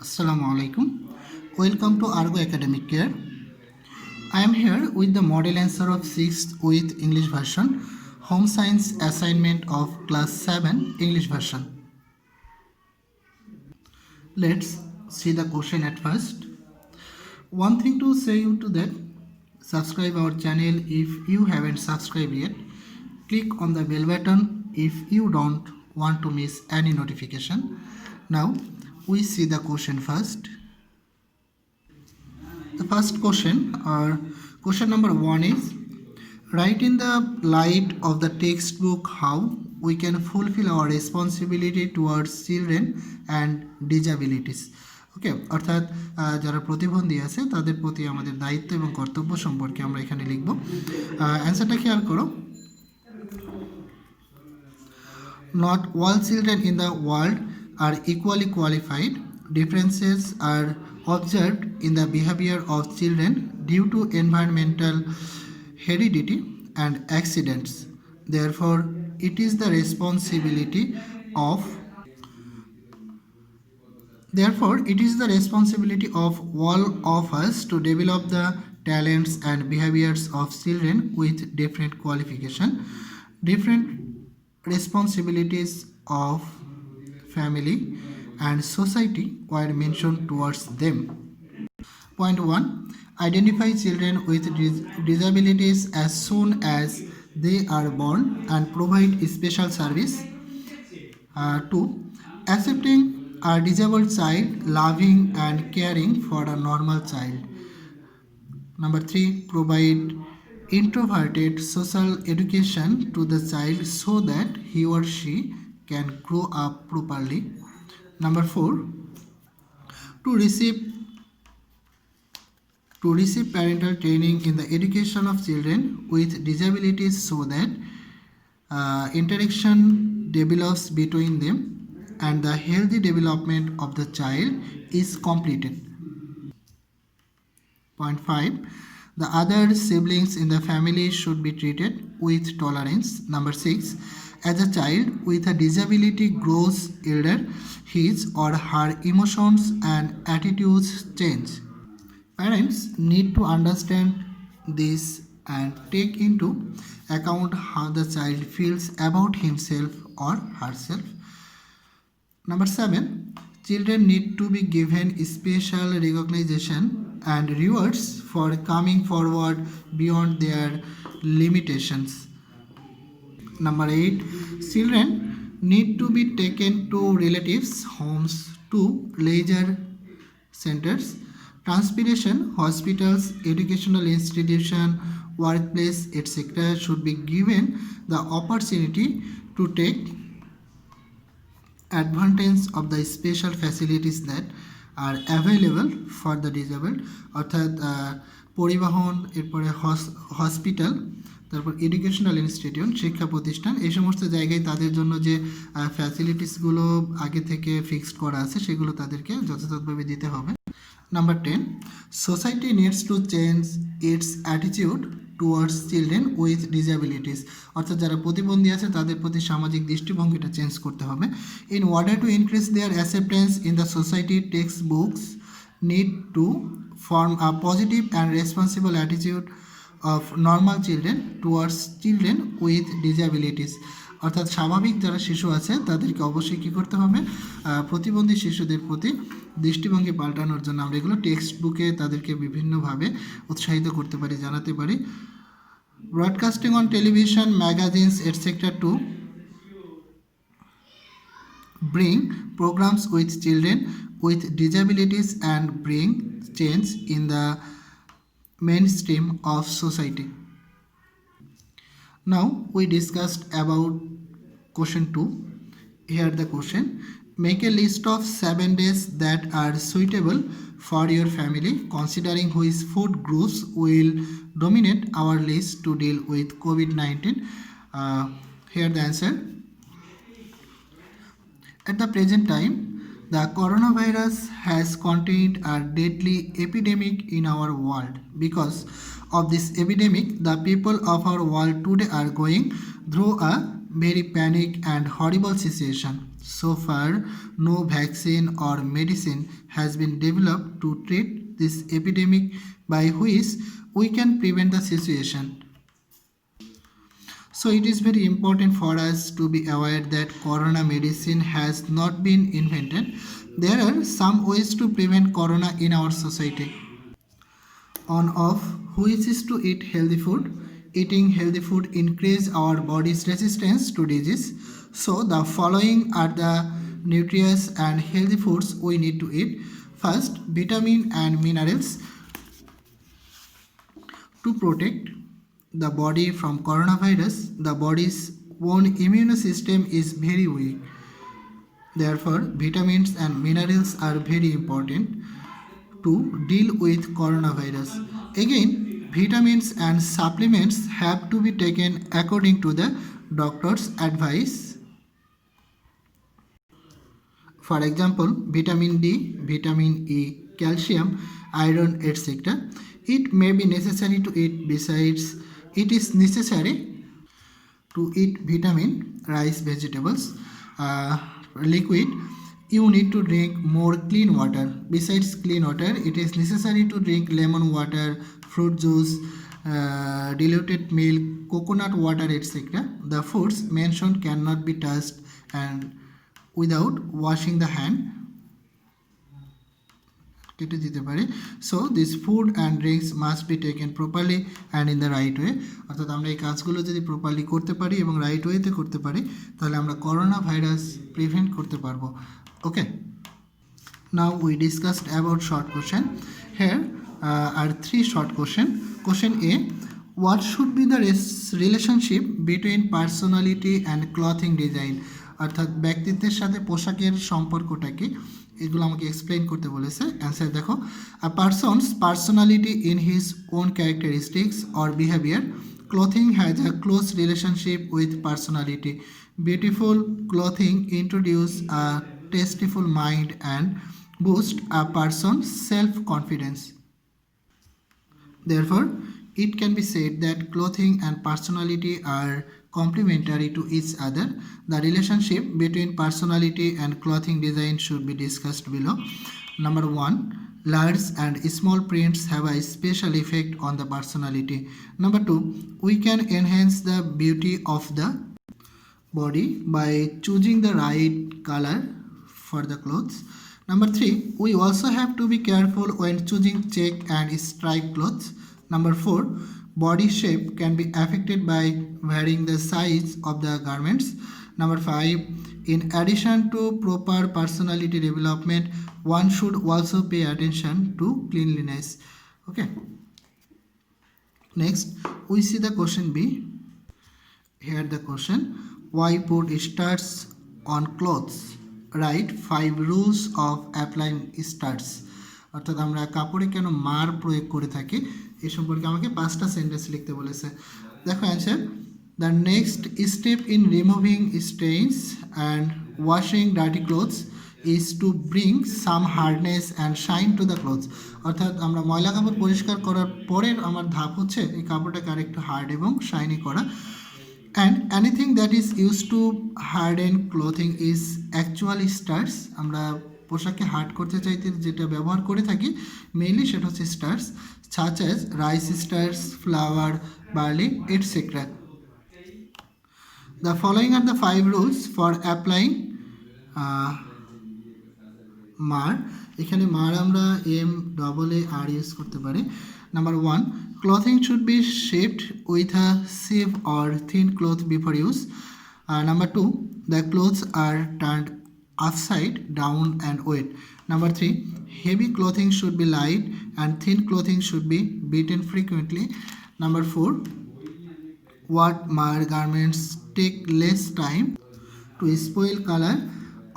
Assalamu alaikum. Welcome to Argo Academic Care. I am here with the model answer of 6th with English version, Home Science assignment of class 7 English version. Let's see the question at first. One thing to say you to that, subscribe our channel if you haven't subscribed yet. Click on the bell button if you don't want to miss any notification. Now we see the question first. The first question or question number 1 is, write in the light of the textbook how we can fulfill our responsibility towards children and disabilities. ওকে, অর্থাৎ যারা প্রতিবন্ধী আছে তাদের প্রতি আমাদের দায়িত্ব এবং কর্তব্য সম্পর্কে আমরা এখানে লিখব। অ্যান্সারটা খেয়াল করো। Not all children in the world are equally qualified. Differences are observed in the behavior of children due to environmental heredity and accidents. Therefore, it is the responsibility of all of us to develop the talents and behaviors of children with different qualification. Different responsibilities of family and society were mentioned towards them. Point 1. Identify children with disabilities as soon as they are born and provide special service. 2. Accepting a disabled child, loving and caring for a normal child. Number 3. Provide introverted social education to the child so that he or she can grow up properly. Number 4. To receive parental training in the education of children with disabilities so that interaction develops between them and the healthy development of the child is completed. Point 5. The other siblings in the family should be treated with tolerance. Number 6. As a child with a disability grows older, his or her emotions and attitudes change. Parents need to understand this and take into account how the child feels about himself or herself. Number 7. Children need to be given special recognition and rewards for coming forward beyond their limitations. Number 8. Children need to be taken to relatives' homes, to leisure centers, transportation, hospitals, educational institution, workplace, etc. should be given the opportunity to take advantage of the special facilities that are available for the disabled. অর্থাৎ পরিবহন, এরপরে hospital, তারপর educational institute, শিক্ষা প্রতিষ্ঠান, এই সমস্ত জায়গায় তাদের জন্য যে ফ্যাসিলিটিসগুলো আগে থেকে ফিক্সড করা আছে সেগুলো তাদেরকে যথাযথভাবে দিতে হবে। Number 10. Society needs to change its attitude towards children with disabilities. অর্থাৎ যারা প্রতিবন্ধী আছে তাদের প্রতি সামাজিক দৃষ্টিভঙ্গিটা চেঞ্জ করতে হবে। In order to increase their acceptance in the society, textbooks need to form a positive and responsible attitude of normal children towards children with disabilities. অর্থাৎ স্বাভাবিক যারা শিশু আছে তাদেরকে অবশ্যই কী করতে হবে, প্রতিবন্ধী শিশুদের প্রতি দৃষ্টিভঙ্গি পাল্টানোর জন্য আমরা এগুলো টেক্সট বুকে তাদেরকে বিভিন্নভাবে উৎসাহিত করতে পারি, জানাতে পারি। Broadcasting on television, magazines etcetera to bring programs with children with disabilities and bring change in the mainstream of society. Now we discussed about question 2. Here the question: make a list of 7 days that are suitable for your family, considering which food groups will dominate our list to deal with COVID-19. Here the answer: at the present time, the coronavirus has contained a deadly epidemic in our world. Because of this epidemic, the people of our world today are going through a very panic and horrible situation. So far, no vaccine or medicine has been developed to treat this epidemic, by which we can prevent the situation. So it is very important for us to be aware that corona medicine has not been invented. There are some ways to prevent corona in our society. On off, which is to eat healthy food. Eating healthy food increase our body's resistance to disease. So the following are the nutritious and healthy foods we need to eat. First, vitamin and minerals to protect the body from coronavirus. The body's own immune system is very weak. Therefore, vitamins and minerals are very important to deal with coronavirus. Again, vitamins and supplements have to be taken according to the doctor's advice. For example, vitamin D, vitamin E, calcium, iron, etc. It may be necessary to eat. Besides, it is necessary to eat vitamin, rice, vegetables, liquid. You need to drink more clean water. Besides clean water, it is necessary to drink lemon water, fruit juice, diluted milk, coconut water, etc. The foods mentioned cannot be touched and without washing the hand. কেটে দিতে পারে। So this food and drinks must be taken properly and in the right way. অর্থাৎ আমরা এই কাজগুলো যদি properly করতে পারি এবং রাইট ওয়েতে করতে পারি, তাহলে আমরা করোনা ভাইরাস প্রিভেন্ট করতে পারবো। Okay, now we discussed about short question. Here are 3 short question. Question A, what should be the relationship between personality and clothing design? অর্থাৎ ব্যক্তিত্বের সাথে পোশাকের সম্পর্কটা কি, এগুলো আমাকে এক্সপ্লেইন করতে বলেছে। অ্যান্সার দেখো, a person's personality in his own characteristics or behaviour, clothing has a close relationship with personality. Beautiful clothing introduce a tasteful mind and boost a person's self confidence. Therefore, it can be said that clothing and personality are complementary to each other. The relationship between personality and clothing design should be discussed below. Number 1, large and small prints have a special effect on the personality. Number 2, we can enhance the beauty of the body by choosing the right color for the clothes. Number 3, we also have to be careful when choosing check and stripe clothes. Number 4, body shape can be affected by varying the size of the garments. Number 5, in addition to proper personality development, one should also pay attention to cleanliness. Okay. Next, we see the question B. Here the question, why put stars on clothes? Write 5 rules of applying stars. অর্থাৎ আমরা কাপড়ে কেন মার প্রয়োগ করে থাকি এই সম্পর্কে আমাকে 5টা সেন্টেন্স লিখতে বলেছে। দেখো answer, the next step in removing stains and washing dirty clothes is to bring some hardness and shine to the clothes. অর্থাৎ আমরা ময়লা কাপড় পরিষ্কার করার পরের আমার ধাপ হচ্ছে এই কাপড়টাকে আরেকটু হার্ড এবং শাইনি করা। And anything that is use to harden clothing is actually stars. আমরা পোশাককে হার্ড করতে চাইতে যেটা ব্যবহার করে থাকি মেইনলি সেটা হচ্ছে stars, such as rice stars, flour, barley, etc. The following are the 5 rules for applying mar. এখানে মার আমরা MAAR ইউজ করতে পারি। Number 1, clothing should be shaped with a sieve or thin cloth before use. Number 2, the clothes are turned upside down and wet. Number 3, heavy clothing should be light and thin clothing should be beaten frequently. Number 4, what mar garments take less time to spoil color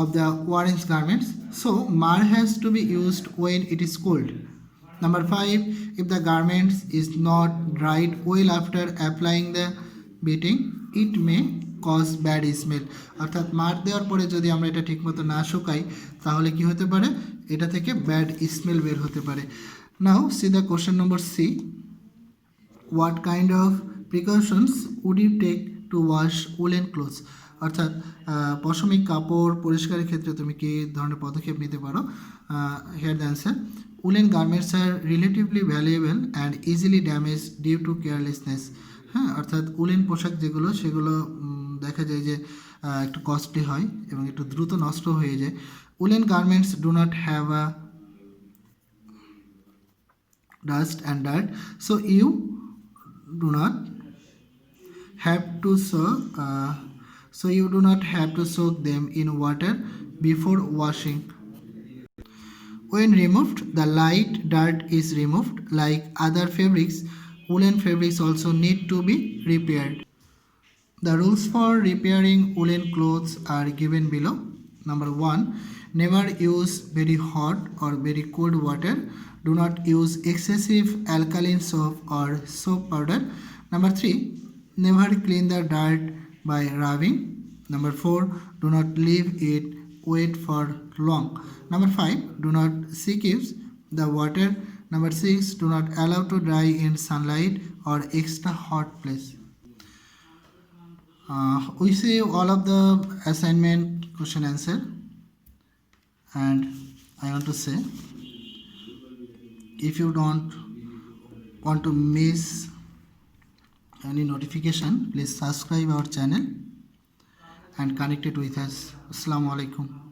of the orange garments, so mar has to be used when it is cold. Number 5, if the garments is not dried well after applying the beating, it may cause bad smell. অর্থাৎ মার দেওয়ার পরে যদি আমরা এটা ঠিকমতো না শুকাই তাহলে কি হতে পারে, এটা থেকে ব্যাড স্মেল বের হতে পারে। Now see the question number c, what kind of precautions would you take to wash woollen clothes? অর্থাৎ পশমিক কাপড় পরিষ্কারের ক্ষেত্রে তুমি কী ধরনের পদক্ষেপ নিতে পারো? Here the answer: woollen garments আর relatively valuable and easily damage due to carelessness. হ্যাঁ, অর্থাৎ উলেন পোশাক যেগুলো সেগুলো দেখা যায় যে একটু কস্টলি হয় এবং একটু দ্রুত নষ্ট হয়ে যায়। Woollen garments do not have a dust and dirt, so you do not have to soak them in water before washing. When removed, the light dirt is removed. Like other fabrics, woolen fabrics also need to be repaired. The rules for repairing woolen clothes are given below. Number 1, never use very hot or very cold water. Do not use excessive alkaline soap or soap powder. Number 3, never clean the dirt by rubbing. Number 4, do not leave it wet for long. Number 5, do not squeeze the water. Number 6, do not allow to dry in sunlight or extra hot place. We see all of the assignment question answer, and I want to say, if you don't want to miss any notification, please subscribe our channel and connect it with us. Assalamu alaikum.